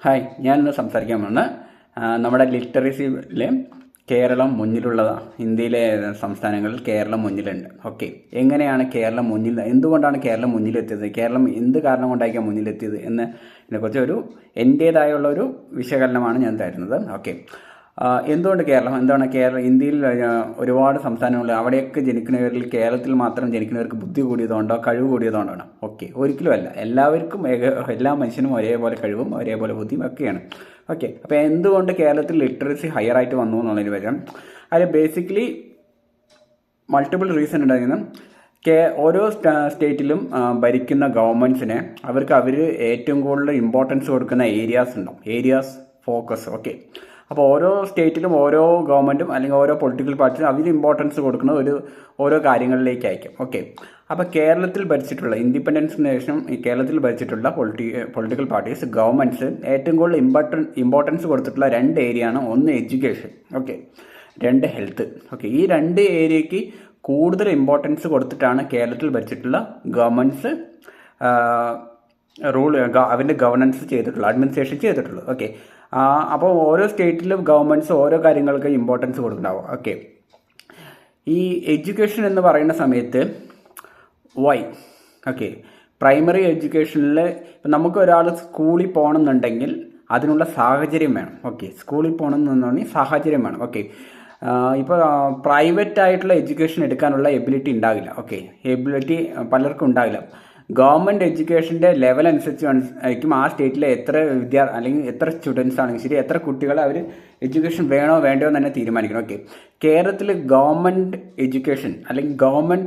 Hi, ഞാനിന്ന് സംസാരിക്കാൻ വന്ന് നമ്മുടെ ലിറ്ററസിയിൽ കേരളം മുന്നിലുള്ളതാണ്. ഇന്ത്യയിലെ സംസ്ഥാനങ്ങളിൽ കേരളം മുന്നിലുണ്ട്. ഓക്കെ, എങ്ങനെയാണ് കേരളം മുന്നിൽ, എന്തുകൊണ്ടാണ് കേരളം മുന്നിലെത്തിയത്, കേരളം എന്ത് കാരണം കൊണ്ടായിരിക്കാം മുന്നിലെത്തിയത് ഇതിനെക്കുറിച്ച് എൻ്റേതായുള്ള ഒരു വിശകലനമാണ് ഞാൻ തരുന്നത്. ഓക്കെ, എന്തുകൊണ്ട് കേരളം, എന്താണ് കേരളം ഇന്ത്യയിൽ ഒരുപാട് സംസ്ഥാനങ്ങൾ, അവിടെയൊക്കെ ജനിക്കുന്നവരിൽ കേരളത്തിൽ മാത്രം ജനിക്കുന്നവർക്ക് ബുദ്ധി കൂടിയതുകൊണ്ടോ കഴിവ് കൂടിയതുകൊണ്ടാണ്? ഓക്കെ, ഒരിക്കലുമല്ല. എല്ലാവർക്കും എല്ലാ മനുഷ്യനും ഒരേപോലെ കഴിവും ഒരേപോലെ ബുദ്ധിയും ഒക്കെയാണ്. ഓക്കെ, അപ്പോൾ എന്തുകൊണ്ട് കേരളത്തിൽ ലിറ്ററസി ഹയർ ആയിട്ട് വന്നു എന്നുള്ളതിന് പകരം അതിൽ ബേസിക്കലി മൾട്ടിപ്പിൾ റീസൺ ഉണ്ടായിരുന്നു. ഓരോ സ്റ്റേറ്റിലും ഭരിക്കുന്ന ഗവൺമെൻറ്റ്സിനെ അവർ ഏറ്റവും കൂടുതൽ ഇമ്പോർട്ടൻസ് കൊടുക്കുന്ന ഏരിയാസ് ഉണ്ടാവും, ഏരിയാസ് ഫോക്കസ്. ഓക്കെ, അപ്പോൾ ഓരോ സ്റ്റേറ്റിലും ഓരോ ഗവൺമെൻറ്റും അല്ലെങ്കിൽ ഓരോ പൊളിറ്റിക്കൽ പാർട്ടിയും അവർ ഇമ്പോർട്ടൻസ് കൊടുക്കുന്നത് ഓരോ കാര്യങ്ങളിലേക്കായിരിക്കും. ഓക്കെ, അപ്പോൾ കേരളത്തിൽ ഭരിച്ചിട്ടുള്ള ഇൻഡിപെൻഡൻസിന് ശേഷം ഈ കേരളത്തിൽ ഭരിച്ചിട്ടുള്ള പൊളിറ്റിക്കൽ പാർട്ടീസ് ഗവൺമെൻറ്റ്സ് ഏറ്റവും കൂടുതൽ ഇമ്പോർട്ടൻസ് കൊടുത്തിട്ടുള്ള രണ്ട് ഏരിയ ആണ്. ഒന്ന് എഡ്യൂക്കേഷൻ, ഓക്കെ, രണ്ട് ഹെൽത്ത്. ഓക്കെ, ഈ രണ്ട് ഏരിയയ്ക്ക് കൂടുതൽ ഇമ്പോർട്ടൻസ് കൊടുത്തിട്ടാണ് കേരളത്തിൽ ഭരിച്ചിട്ടുള്ള ഗവൺമെൻറ്റ്സ് അവൻ്റെ ഗവർണൻസ് ചെയ്തിട്ടുള്ളത്, അഡ്മിനിസ്ട്രേഷൻ ചെയ്തിട്ടുള്ളത്. ഓക്കെ, അപ്പോൾ ഓരോ സ്റ്റേറ്റിലും ഗവൺമെൻറ്റ്സ് ഓരോ കാര്യങ്ങൾക്ക് ഇമ്പോർട്ടൻസ് കൊടുക്കുന്നുണ്ടാവും. ഓക്കെ, ഈ എഡ്യൂക്കേഷൻ എന്ന് പറയുന്ന സമയത്ത് ഓക്കെ, പ്രൈമറി എഡ്യൂക്കേഷനിൽ ഇപ്പം നമുക്ക് ഒരാൾ സ്കൂളിൽ പോകണമെന്നുണ്ടെങ്കിൽ അതിനുള്ള സാഹചര്യം വേണം. ഓക്കെ, സ്കൂളിൽ പോകണമെന്നുണ്ടെങ്കിൽ സാഹചര്യം വേണം. ഓക്കെ, ഇപ്പോൾ പ്രൈവറ്റ് ആയിട്ടുള്ള എഡ്യൂക്കേഷൻ എടുക്കാനുള്ള എബിലിറ്റി ഉണ്ടാകില്ല. ഓക്കെ, എബിലിറ്റി പലർക്കും ഉണ്ടാകില്ല. ഗവൺമെൻറ് എഡ്യൂക്കേഷൻ്റെ ലെവൽ അനുസരിച്ചായിരിക്കും ആ സ്റ്റേറ്റിലെ എത്ര അല്ലെങ്കിൽ എത്ര സ്റ്റുഡൻസ് ആണെങ്കിൽ ശരി, എത്ര കുട്ടികളെ അവർ എഡ്യൂക്കേഷൻ വേണോ വേണ്ടയോ എന്ന് തന്നെ തീരുമാനിക്കണം. ഓക്കെ, കേരളത്തിൽ ഗവൺമെൻറ് എഡ്യൂക്കേഷൻ അല്ലെങ്കിൽ ഗവൺമെൻറ്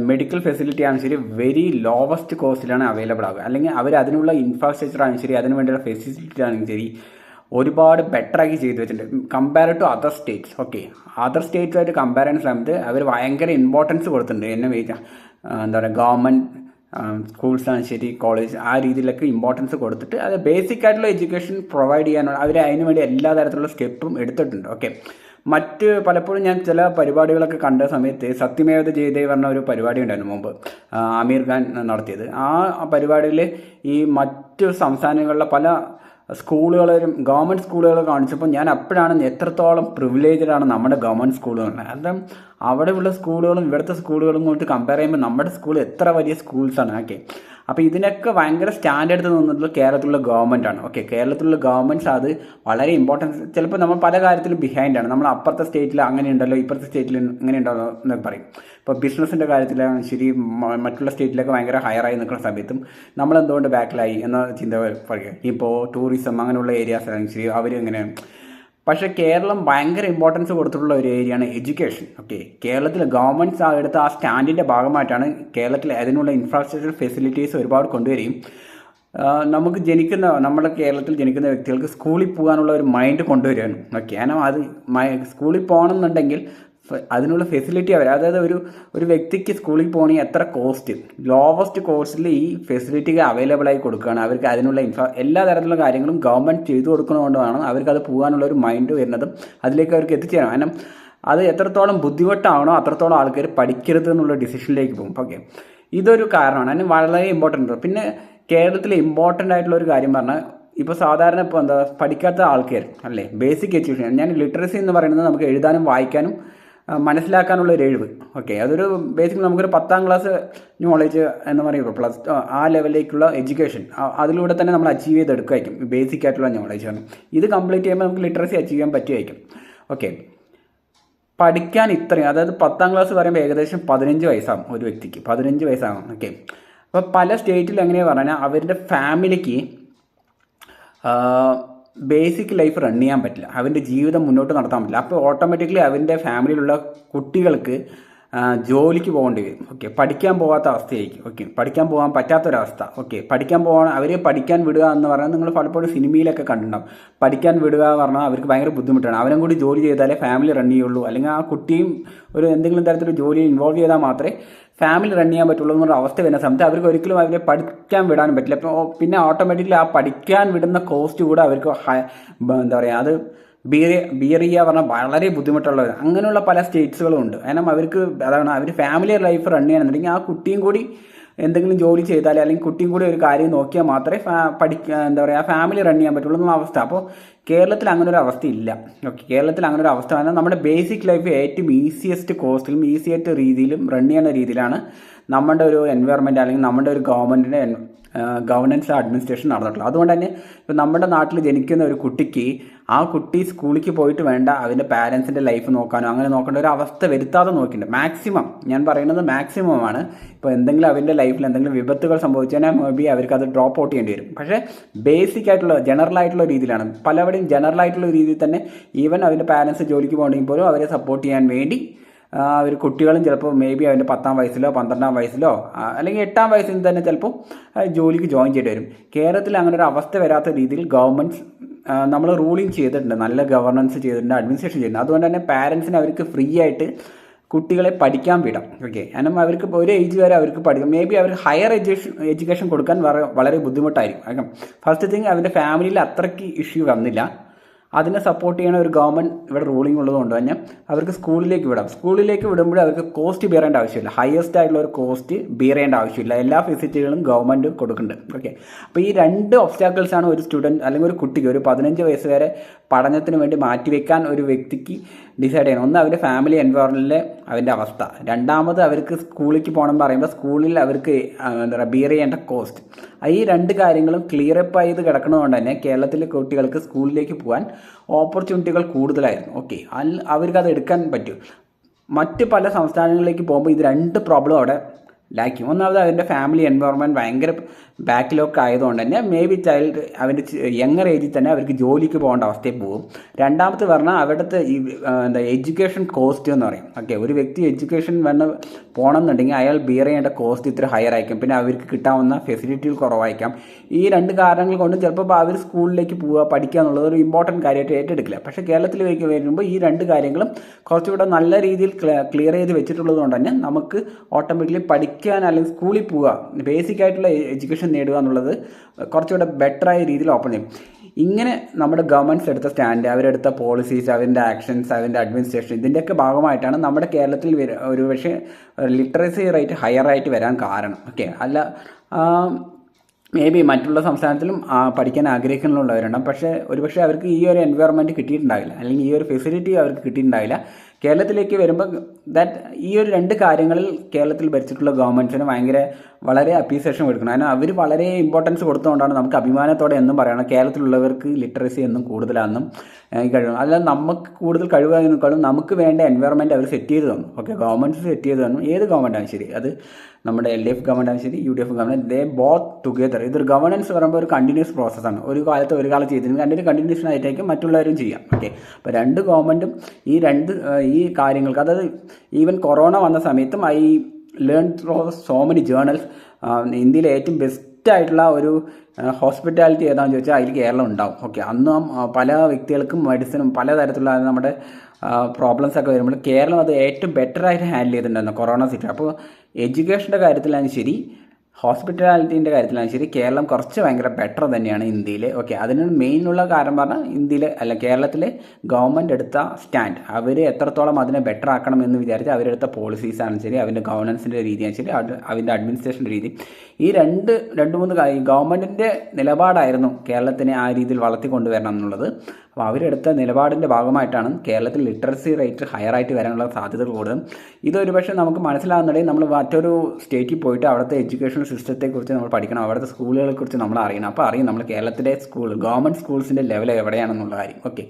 മെഡിക്കൽ ഫെസിലിറ്റി ആണെങ്കിൽ ശരി വെരി ലോവസ്റ്റ് കോസ്റ്റിലാണ് അവൈലബിൾ ആവുക. അല്ലെങ്കിൽ അവർ അതിനുള്ള ഇൻഫ്രാസ്ട്രക്ചർ ആണെങ്കിൽ ശരി, അതിന് വേണ്ടിയുള്ള ഫെസിലിറ്റി ആണെങ്കിൽ ശരി ഒരുപാട് ബെറ്ററാക്കി ചെയ്തു വെച്ചിട്ടുണ്ട് compare to other states. Okay, other സ്റ്റേറ്റ്സുമായിട്ട് കമ്പയർ ചെയ്യുന്ന സമയത്ത് അവർ ഭയങ്കര ഇമ്പോർട്ടൻസ് കൊടുത്തിട്ടുണ്ട്. എന്താ പറയുക, ഗവൺമെൻറ് സ്കൂൾസ് ആണ് ശരി, കോളേജ്, ആ രീതിയിലൊക്കെ ഇമ്പോർട്ടൻസ് കൊടുത്തിട്ട് അത് ബേസിക് ആയിട്ടുള്ള എഡ്യൂക്കേഷൻ പ്രൊവൈഡ് ചെയ്യാനുള്ള അവർ അതിന് വേണ്ടി എല്ലാ തരത്തിലുള്ള സ്റ്റെപ്പും എടുത്തിട്ടുണ്ട്. ഓക്കെ, പലപ്പോഴും ഞാൻ ചില പരിപാടികളൊക്കെ കണ്ട സമയത്ത് സത്യമേവ ജയതേ പറഞ്ഞ ഒരു പരിപാടി ഉണ്ടായിരുന്നു മുമ്പ്, ആമീർ ഖാൻ നടത്തിയത്. ആ പരിപാടിയിൽ ഈ മറ്റു സംസ്ഥാനങ്ങളിലെ പല സ്കൂളുകളും ഗവൺമെൻറ് സ്കൂളുകൾ കാണിച്ചപ്പോൾ ഞാൻ അപ്പോഴാണ് എത്രത്തോളം പ്രിവിലേജഡാണ് നമ്മുടെ ഗവൺമെൻറ് സ്കൂളുകൾ. കാരണം അവിടെയുള്ള സ്കൂളുകളും ഇവിടുത്തെ സ്കൂളുകളും കൊണ്ട് കമ്പയർ ചെയ്യുമ്പോൾ നമ്മുടെ സ്കൂൾ എത്ര വലിയ സ്കൂൾസാണ്. ഓക്കെ, അപ്പോൾ ഇതിനൊക്കെ ഭയങ്കര സ്റ്റാൻഡേർഡ് നിന്നിട്ടുള്ള കേരളത്തിലുള്ള ഗവൺമെൻറ് ആണ്. ഓക്കെ, കേരളത്തിലുള്ള ഗവൺമെൻറ്റ്സ് അത് വളരെ ഇമ്പോർട്ടൻസ്, ചിലപ്പോൾ നമ്മൾ പല കാര്യത്തിലും ബിഹൈൻഡാണ്. നമ്മൾ അപ്പുറത്തെ സ്റ്റേറ്റിൽ അങ്ങനെ ഉണ്ടല്ലോ, ഇപ്പുറത്തെ സ്റ്റേറ്റിൽ ഇങ്ങനെ ഉണ്ടല്ലോ എന്നൊക്കെ പറയും. ഇപ്പോൾ ബിസിനസ്സിൻ്റെ കാര്യത്തിലാണ് ശരി, മറ്റുള്ള സ്റ്റേറ്റിലൊക്കെ ഭയങ്കര ഹയറായി നിൽക്കുന്ന സമയത്തും നമ്മളെന്തുകൊണ്ട് ബാക്കിലായി എന്ന ചിന്ത പറയുക. ഇപ്പോൾ ടൂറിസം അങ്ങനെയുള്ള ഏരിയാസ് ആണെങ്കിൽ ശരി, അവരിങ്ങനെ. പക്ഷേ കേരളം ഭയങ്കര ഇമ്പോർട്ടൻസ് കൊടുത്തിട്ടുള്ള ഒരു ഏരിയയാണ് എഡ്യൂക്കേഷൻ. ഓക്കെ, കേരളത്തിൽ ഗവൺമെൻറ് എടുത്ത ആ സ്റ്റാൻഡിൻ്റെ ഭാഗമായിട്ടാണ് കേരളത്തിൽ അതിനുള്ള ഇൻഫ്രാസ്ട്രക്ചർ ഫെസിലിറ്റീസ് ഒരുപാട് കൊണ്ടുവരികയും നമുക്ക് നമ്മുടെ കേരളത്തിൽ ജനിക്കുന്ന വ്യക്തികൾക്ക് സ്കൂളിൽ പോകാനുള്ള ഒരു മൈൻഡ് കൊണ്ടുവരികയാണ്. ഓക്കെ, കാരണം അത് സ്കൂളിൽ പോകണമെന്നുണ്ടെങ്കിൽ അതിനുള്ള ഫെസിലിറ്റി അതായത് ഒരു വ്യക്തിക്ക് സ്കൂളിൽ പോകണമെങ്കിൽ എത്ര കോസ്റ്റ്, ലോവസ്റ്റ് കോസ്റ്റിൽ ഈ ഫെസിലിറ്റി അവൈലബിൾ ആയി കൊടുക്കുകയാണ്. അവർക്ക് അതിനുള്ള എല്ലാ തരത്തിലുള്ള കാര്യങ്ങളും ഗവൺമെൻറ് ചെയ്തു കൊടുക്കുന്നതുകൊണ്ടാണ് അവർക്ക് അത് പോകാനുള്ള ഒരു മൈൻഡ് വരുന്നതും അതിലേക്ക് അവർക്ക് എത്തിച്ചേരാം. കാരണം അത് എത്രത്തോളം ബുദ്ധിമുട്ടാണോ അത്രത്തോളം ആൾക്കാർ പഠിക്കരുത് എന്നുള്ള ഡിസിഷനിലേക്ക് പോകും. ഓക്കെ, ഇതൊരു കാരണമാണ്, അതിന് വളരെ ഇമ്പോർട്ടൻ്റ്. പിന്നെ കേരളത്തിലെ ഇമ്പോർട്ടൻ്റ് ആയിട്ടുള്ള ഒരു കാര്യം പറഞ്ഞാൽ ഇപ്പോൾ സാധാരണ ഇപ്പോൾ പഠിക്കാത്ത ആൾക്കാർ അല്ലേ, ബേസിക് എഡ്യൂക്കേഷൻ. ഞാൻ ലിറ്ററസി എന്ന് പറയുന്നത് നമുക്ക് എഴുതാനും വായിക്കാനും മനസ്സിലാക്കാനുള്ള ഒരു കഴിവ്. ഓക്കെ, അതൊരു ബേസിക് നമുക്കൊരു 10ാം ക്ലാസ് നോളേജ് എന്ന് പറയുമ്പോൾ പ്ലസ് ആ ലെവലിലേക്കുള്ള എഡ്യൂക്കേഷൻ അതിലൂടെ തന്നെ നമ്മൾ അച്ചീവ് ചെയ്തെടുക്കുമായിരിക്കും. ബേസിക് ആയിട്ടുള്ള നോളേജാണ് ഇത്. കംപ്ലീറ്റ് ചെയ്യുമ്പോൾ നമുക്ക് ലിറ്ററസി അച്ചീവ് ചെയ്യാൻ പറ്റുമായിരിക്കും. ഓക്കെ, പഠിക്കാൻ ഇത്രയും, അതായത് 10ാം ക്ലാസ് പറയുമ്പോൾ ഏകദേശം 15 വയസ്സാകും ഒരു വ്യക്തിക്ക്, 15 വയസ്സാകും. ഓക്കെ, അപ്പോൾ പല സ്റ്റേറ്റിൽ എങ്ങനെയാണ് പറഞ്ഞാൽ അവരുടെ ഫാമിലിക്ക് ബേസിക് ലൈഫ് റൺ ചെയ്യാൻ പറ്റില്ല, അവൻ്റെ ജീവിതം മുന്നോട്ട് നടത്താൻ പറ്റില്ല. അപ്പോൾ ഓട്ടോമാറ്റിക്കലി അവൻ്റെ ഫാമിലിയിലുള്ള കുട്ടികൾക്ക് ജോലിക്ക് പോകേണ്ടി വരും. ഓക്കെ, പഠിക്കാൻ പോകാത്ത അവസ്ഥയായിരിക്കും. ഓക്കെ, പഠിക്കാൻ പോകാൻ പറ്റാത്തൊരവസ്ഥ. ഓക്കെ, അവരെ പഠിക്കാൻ വിടുക എന്ന് പറഞ്ഞാൽ നിങ്ങൾ പലപ്പോഴും സിനിമയിലൊക്കെ കണ്ടിട്ടുണ്ടാവും. പഠിക്കാൻ വിടുക എന്ന് പറഞ്ഞാൽ അവർക്ക് ഭയങ്കര ബുദ്ധിമുട്ടാണ്. അവരും കൂടി ജോലി ചെയ്താലേ ഫാമിലി റൺ ചെയ്യുള്ളൂ, അല്ലെങ്കിൽ ആ കുട്ടിയും എന്തെങ്കിലും തരത്തിലുള്ള ജോലിയിൽ ഇൻവോൾവ് ചെയ്താൽ മാത്രമേ ഫാമിലി റൺ ചെയ്യാൻ പറ്റുള്ളൂ എന്നൊരു അവസ്ഥ വരുന്ന സമയത്ത് അവർക്ക് ഒരിക്കലും അവരെ പഠിക്കാൻ വിടാനും പറ്റില്ല. അപ്പോൾ പിന്നെ ഓട്ടോമാറ്റിക്കലി ആ പഠിക്കാൻ വിടുന്ന കോസ്റ്റ് കൂടെ അവർക്ക് എന്താ പറയുക, അത് ബിയർ ചെയ്യുക പറഞ്ഞാൽ വളരെ ബുദ്ധിമുട്ടുള്ളത്. അങ്ങനെയുള്ള പല സ്റ്റേറ്റ്സുകളും ഉണ്ട്. കാരണം അവർ ഫാമിലി ലൈഫ് റൺ ചെയ്യണമെന്നുണ്ടെങ്കിൽ ആ കുട്ടിയും കൂടി എന്തെങ്കിലും ജോലി ചെയ്താൽ അല്ലെങ്കിൽ കുട്ടിയും കൂടി ഒരു കാര്യം നോക്കിയാൽ മാത്രമേ എന്താ പറയുക ഫാമിലി റൺ ചെയ്യാൻ പറ്റുള്ളൂ എന്നുള്ള അവസ്ഥ. അപ്പോൾ കേരളത്തിൽ അങ്ങനെ ഒരു അവസ്ഥ ഇല്ല. ഓക്കെ, കേരളത്തിൽ അങ്ങനെ ഒരു അവസ്ഥ വന്നാൽ നമ്മുടെ ബേസിക് ലൈഫ് ഏറ്റവും ഈസിയസ്റ്റ് കോസ്റ്റിലും ഈസിയസ്റ്റ് രീതിയിലും റൺ ചെയ്യുന്ന രീതിയിലാണ് നമ്മുടെ ഒരു എൻവയറമെൻറ്റ് അല്ലെങ്കിൽ നമ്മുടെ ഒരു ഗവൺമെൻറ്റിൻ്റെ ഗവർണൻസ് അഡ്മിനിസ്ട്രേഷൻ നടന്നിട്ടുള്ളത്. അതുകൊണ്ട് തന്നെ ഇപ്പം നമ്മുടെ നാട്ടിൽ ജനിക്കുന്ന ഒരു കുട്ടിക്ക് ആ കുട്ടി സ്കൂളിലേക്ക് പോയിട്ട് വേണ്ട അവൻ്റെ പാരൻസിൻ്റെ ലൈഫ് നോക്കാനോ അങ്ങനെ നോക്കേണ്ട ഒരു അവസ്ഥ വരുത്താതെ നോക്കിയിട്ടുണ്ട്. മാക്സിമം ഞാൻ പറയുന്നത് മാക്സിമമാണ്. ഇപ്പോൾ എന്തെങ്കിലും അവൻ്റെ ലൈഫിൽ എന്തെങ്കിലും വിപത്തുകൾ സംഭവിച്ചാൽ മേ ബി അവർക്ക് അത് ഡ്രോപ്പ് ഔട്ട് ചെയ്യേണ്ടി വരും. പക്ഷേ ബേസിക് ആയിട്ടുള്ള ജനറൽ ആയിട്ടുള്ള രീതിയിലാണ് പലവിടെയും ജനറൽ ആയിട്ടുള്ള രീതിയിൽ തന്നെ ഈവൻ അവൻ്റെ പാരൻസ് ജോലിക്ക് പോകണമെങ്കിൽ പോലും അവരെ സപ്പോർട്ട് ചെയ്യാൻ വേണ്ടി അവർ കുട്ടികളും ചിലപ്പോൾ മേ ബി അവൻ്റെ 10ാം വയസ്സിലോ 12ാം വയസ്സിലോ അല്ലെങ്കിൽ 8ാം വയസ്സിൽ തന്നെ ചിലപ്പോൾ ജോലിക്ക് ജോയിൻ ചെയ്യേണ്ടി വരും. കേരളത്തിൽ അങ്ങനെ ഒരു അവസ്ഥ വരാത്ത രീതിയിൽ ഗവൺമെൻറ് നമ്മൾ റൂളിങ് ചെയ്തിട്ടുണ്ട്, നല്ല ഗവർണൻസ് ചെയ്തിട്ടുണ്ട്, അഡ്മിനിസ്ട്രേഷൻ ചെയ്തിട്ടുണ്ട്. അതുകൊണ്ട് തന്നെ പാരൻസിന് അവർക്ക് ഫ്രീ ആയിട്ട് കുട്ടികളെ പഠിക്കാൻ വിടാം. ഓക്കെ, കാരണം അവർക്ക് ഒരു ഏജ് വരെ അവർക്ക് പഠിക്കാം. മേ ബി അവർക്ക് ഹയർ എഡ്യൂക്കേഷൻ കൊടുക്കാൻ വളരെ ബുദ്ധിമുട്ടായിരിക്കും. കാരണം ഫസ്റ്റ് തിങ് അവൻ്റെ ഫാമിലിയിൽ അത്രയ്ക്ക് ഇഷ്യൂ വന്നില്ല. അതിനെ സപ്പോർട്ട് ചെയ്യണ ഒരു ഗവൺമെൻറ് ഇവിടെ റൂളിംഗ് ഉള്ളതുകൊണ്ട് തന്നെ അവർക്ക് സ്കൂളിലേക്ക് വിടാം. സ്കൂളിലേക്ക് വിടുമ്പോൾ അവർക്ക് കോസ്റ്റ് ബിയർ ചെയ്യേണ്ട ആവശ്യമില്ല. ഹയസ്റ്റ് ആയിട്ടുള്ള ഒരു കോസ്റ്റ് ബിയർ ചെയ്യേണ്ട ആവശ്യമില്ല. എല്ലാ ഫെസിലിറ്റികളും ഗവൺമെൻറ് കൊടുക്കുന്നുണ്ട്. ഓക്കെ, അപ്പോൾ ഈ 2 ഒബ്സ്റ്റാക്കിൾസാണ് ഒരു സ്റ്റുഡൻറ്റ് അല്ലെങ്കിൽ ഒരു കുട്ടിക്ക് ഒരു 15 വയസ്സ് വരെ പഠനത്തിന് വേണ്ടി മാറ്റിവെക്കാൻ ഒരു വ്യക്തിക്ക് ഡിസൈഡ് ചെയ്യണം. ഒന്ന് അവൻ്റെ ഫാമിലി എൻവയോൺമെൻറ്റിലെ അവൻ്റെ അവസ്ഥ, രണ്ടാമത് അവർക്ക് സ്കൂളിലേക്ക് പോകണം പറയുമ്പോൾ സ്കൂളിൽ അവർക്ക് എന്താ പറയുക ബിയർ ചെയ്യേണ്ട കോസ്റ്റ്. ഈ 2 കാര്യങ്ങളും ക്ലിയറപ്പ് ചെയ്ത് കിടക്കുന്നതുകൊണ്ട് തന്നെ കേരളത്തിലെ കുട്ടികൾക്ക് സ്കൂളിലേക്ക് പോകാൻ ഓപ്പർച്യൂണിറ്റികൾ കൂടുതലായിരുന്നു. ഓക്കെ, അവർക്ക് അത് എടുക്കാൻ പറ്റും. മറ്റ് പല സംസ്ഥാനങ്ങളിലേക്ക് പോകുമ്പോൾ ഇത് 2 പ്രോബ്ലം അവിടെ ലാക്കും. ഒന്നാമത് അവൻ്റെ ഫാമിലി എൻവയോൺമെൻറ്റ് ഭയങ്കര ബാക്കിലോക്ക് ആയതുകൊണ്ട് തന്നെ മേ ബി ചൈൽഡ് അവൻ്റെ യങ്ങർ ഏജിൽ തന്നെ അവർക്ക് ജോലിക്ക് പോകേണ്ട അവസ്ഥയിൽ പോകും. രണ്ടാമത്തെ പറഞ്ഞാൽ അവിടുത്തെ ഈ എഡ്യൂക്കേഷൻ കോസ്റ്റ് എന്ന് പറയും. ഓക്കെ, ഒരു വ്യക്തി എഡ്യൂക്കേഷൻ പോകണമെന്നുണ്ടെങ്കിൽ അയാൾ ബിയർ ചെയ്യേണ്ട കോസ്റ്റ് ഇത്ര ഹയർ ആയിരിക്കും. പിന്നെ അവർക്ക് കിട്ടാവുന്ന ഫെസിലിറ്റികൾ കുറവായിരിക്കാം. ഈ 2 കാരണങ്ങൾ കൊണ്ട് ചിലപ്പോൾ അവർ സ്കൂളിലേക്ക് പോവുക പഠിക്കുക എന്നുള്ളത് ഒരു ഇമ്പോർട്ടൻറ്റ് കാര്യമായിട്ട് ഏറ്റെടുക്കില്ല. പക്ഷേ കേരളത്തിലേക്ക് വരുമ്പോൾ ഈ 2 കാര്യങ്ങളും കുറച്ചുകൂടെ നല്ല രീതിയിൽ ക്ലിയർ ചെയ്ത് വെച്ചിട്ടുള്ളത് കൊണ്ട് തന്നെ നമുക്ക് ഓട്ടോമാറ്റിക്കലി പഠിക്കാൻ അല്ലെങ്കിൽ സ്കൂളിൽ പോവുക ബേസിക് ആയിട്ടുള്ള എഡ്യൂക്കേഷൻ നേടുക എന്നുള്ളത് കുറച്ചുകൂടെ ബെറ്ററായ രീതിയിൽ ഓപ്പൺ ചെയ്യും. ഇങ്ങനെ നമ്മുടെ ഗവൺമെൻറ്റ്സ് എടുത്ത സ്റ്റാൻഡ്, അവരെടുത്ത പോളിസീസ്, അവൻ്റെ ആക്ഷൻസ്, അവൻ്റെ അഡ്മിനിസ്ട്രേഷൻ ഇതിൻ്റെയൊക്കെ ഭാഗമായിട്ടാണ് നമ്മുടെ കേരളത്തിൽ ഒരു പക്ഷേ ലിറ്ററസി റേറ്റ് ഹയർ ആയിട്ട് വരാൻ കാരണം. ഓക്കെ, അല്ല മേ ബി മറ്റുള്ള സംസ്ഥാനത്തിലും പഠിക്കാൻ ആഗ്രഹിക്കുന്നുള്ളവരുണ്ടാകും. പക്ഷേ ഒരുപക്ഷെ അവർക്ക് ഈ ഒരു എൻവയോൺമെൻറ്റ് കിട്ടിയിട്ടുണ്ടാവില്ല, അല്ലെങ്കിൽ ഈ ഒരു ഫെസിലിറ്റി അവർക്ക് കിട്ടിയിട്ടുണ്ടാവില്ല. കേരളത്തിലേക്ക് വരുമ്പോൾ ഈ ഒരു 2 കാര്യങ്ങളിൽ കേരളത്തിൽ ഭരിച്ചിട്ടുള്ള ഗവൺമെൻറ്റ്സിന് വളരെ അപ്രീസിയേഷൻ കൊടുക്കണം. കാരണം അവർ വളരെ ഇമ്പോർട്ടൻസ് കൊടുത്തുകൊണ്ടാണ് നമുക്ക് അഭിമാനത്തോടെ എന്നും പറയണം കേരളത്തിലുള്ളവർക്ക് ലിറ്ററസി എന്നും കൂടുതലാണെന്നും കഴിവ്. അല്ല, നമുക്ക് കൂടുതൽ കഴിവുകളേക്കാളും നമുക്ക് വേണ്ട എൻവയോൺമെൻറ്റ് അവർ സെറ്റ് ചെയ്ത് തന്നു. ഓക്കെ, ഗവൺമെൻറ് സെറ്റ് ചെയ്ത് തന്നു. ഏത് ഗവൺമെൻറ്റാണ് ശരി, അത് നമ്മുടെ LDF ഗവൺമെൻറ്റാണ് ശരി, UDF ഗവൺമെൻറ്, ദേ ബോത്ത് ടുഗെദർ. ഇതൊരു ഗവർണൻസ് പറയുമ്പോൾ ഒരു കണ്ടിന്യൂസ് പ്രോസസ്സാണ്. ഒരു കാലത്ത് ഒരു കാലം ചെയ്തിരുന്നു കണ്ടിന്യൂഷൻ ആയിട്ടായിരിക്കും മറ്റുള്ളവരും ചെയ്യാം. ഓക്കെ, അപ്പോൾ 2 ഗവൺമെൻറ്റും ഈ കാര്യങ്ങൾക്ക്, അതായത് ഈവൻ കൊറോണ വന്ന സമയത്തും I learn through so many journals. ഇന്ത്യയിലെ ഏറ്റവും ബെസ്റ്റ് ആയിട്ടുള്ള ഒരു ഹോസ്പിറ്റാലിറ്റി ഏതാണെന്ന് ചോദിച്ചാൽ അതിൽ കേരളം ഉണ്ടാവും. ഓക്കെ, അന്നും പല വ്യക്തികൾക്കും മെഡിസിനും പലതരത്തിലുള്ള നമ്മുടെ പ്രോബ്ലംസ് ഒക്കെ വരുമ്പോൾ കേരളം അത് ഏറ്റവും ബെറ്ററായിട്ട് ഹാൻഡിൽ ചെയ്തിട്ടുണ്ടായിരുന്നു കൊറോണ സിറ്റുവേഷൻ. അപ്പോൾ എഡ്യൂക്കേഷൻ്റെ കാര്യത്തിലാണ് ശരി, ഹോസ്പിറ്റാലിറ്റീൻ്റെ കാര്യത്തിലാണ് ശരി, കേരളം കുറച്ച് ഭയങ്കര ബെറ്റർ തന്നെയാണ് ഇന്ത്യയിൽ. ഓക്കെ, അതിന് മെയിനുള്ള കാരണം പറഞ്ഞാൽ കേരളത്തിലെ ഗവൺമെൻറ് എടുത്ത സ്റ്റാൻഡ്, അവർ എത്രത്തോളം അതിനെ ബെറ്റർ ആക്കണം എന്ന് വിചാരിച്ച് അവരെടുത്ത പോളിസീസാണ് ശരി, അവൻ്റെ ഗവർണൻസിൻ്റെ രീതിയാണ് ശരി, അതിൻ്റെ അഡ്മിനിസ്ട്രേഷൻ്റെ രീതി. ഈ 2-3 ഗവൺമെൻറ്റിൻ്റെ നിലപാടായിരുന്നു കേരളത്തിനെ ആ രീതിയിൽ വളർത്തിക്കൊണ്ടുവരണം എന്നുള്ളത്. അപ്പോൾ അവരെടുത്ത നിലപാടിൻ്റെ ഭാഗമായിട്ടാണ് കേരളത്തിൽ ലിറ്ററസി റേറ്റ് ഹയർ ആയിട്ട് വരാനുള്ള സാധ്യതകൾ കൂടുതലും. ഇതൊരു പക്ഷേ നമുക്ക് മനസ്സിലാകുന്നുണ്ടെങ്കിൽ നമ്മൾ മറ്റൊരു സ്റ്റേറ്റിൽ പോയിട്ട് അവിടുത്തെ എഡ്യൂക്കേഷൻ സിസ്റ്റത്തെക്കുറിച്ച് നമ്മൾ പഠിക്കണം, അവിടുത്തെ സ്കൂളുകളെക്കുറിച്ച് നമ്മൾ അറിയണം. അപ്പോൾ അറിയും നമ്മൾ കേരളത്തിലെ ഗവൺമെൻറ് സ്കൂൾസിൻ്റെ ലെവൽ എവിടെയാണെന്നുള്ള കാര്യം. ഓക്കെ,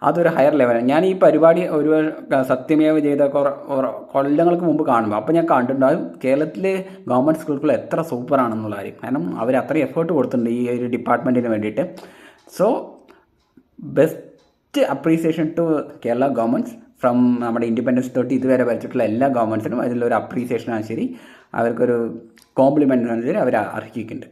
അതൊരു ഹയർ ലെവലാണ്. ഞാൻ ഈ പരിപാടി ഒരു സത്യമേവ ചെയ്ത കൊല്ലങ്ങൾക്ക് മുമ്പ് കാണുമ്പോൾ അപ്പോൾ ഞാൻ കണ്ടിട്ടുണ്ടാകും കേരളത്തിലെ ഗവൺമെൻറ് സ്കൂളുകൾ എത്ര സൂപ്പറാണെന്നുള്ള കാര്യം. കാരണം അവർ അത്രയും എഫേർട്ട് കൊടുത്തിട്ടുണ്ട് ഈ ഒരു ഡിപ്പാർട്ട്മെൻറ്റിന് വേണ്ടിയിട്ട്. So best appreciation to Kerala governments from നമ്മുടെ ഇൻഡിപെൻഡൻസ് തൊട്ട് ഇതുവരെ ഭരിച്ചിട്ടുള്ള എല്ലാ ഗവൺമെൻറ്റ്സിനും അതിലൊരു അപ്രീസിയേഷനാണ് ശരി, അവർക്കൊരു കോംപ്ലിമെൻറ്റാണ് ശരി അവർ അർഹിക്കുന്നുണ്ട്.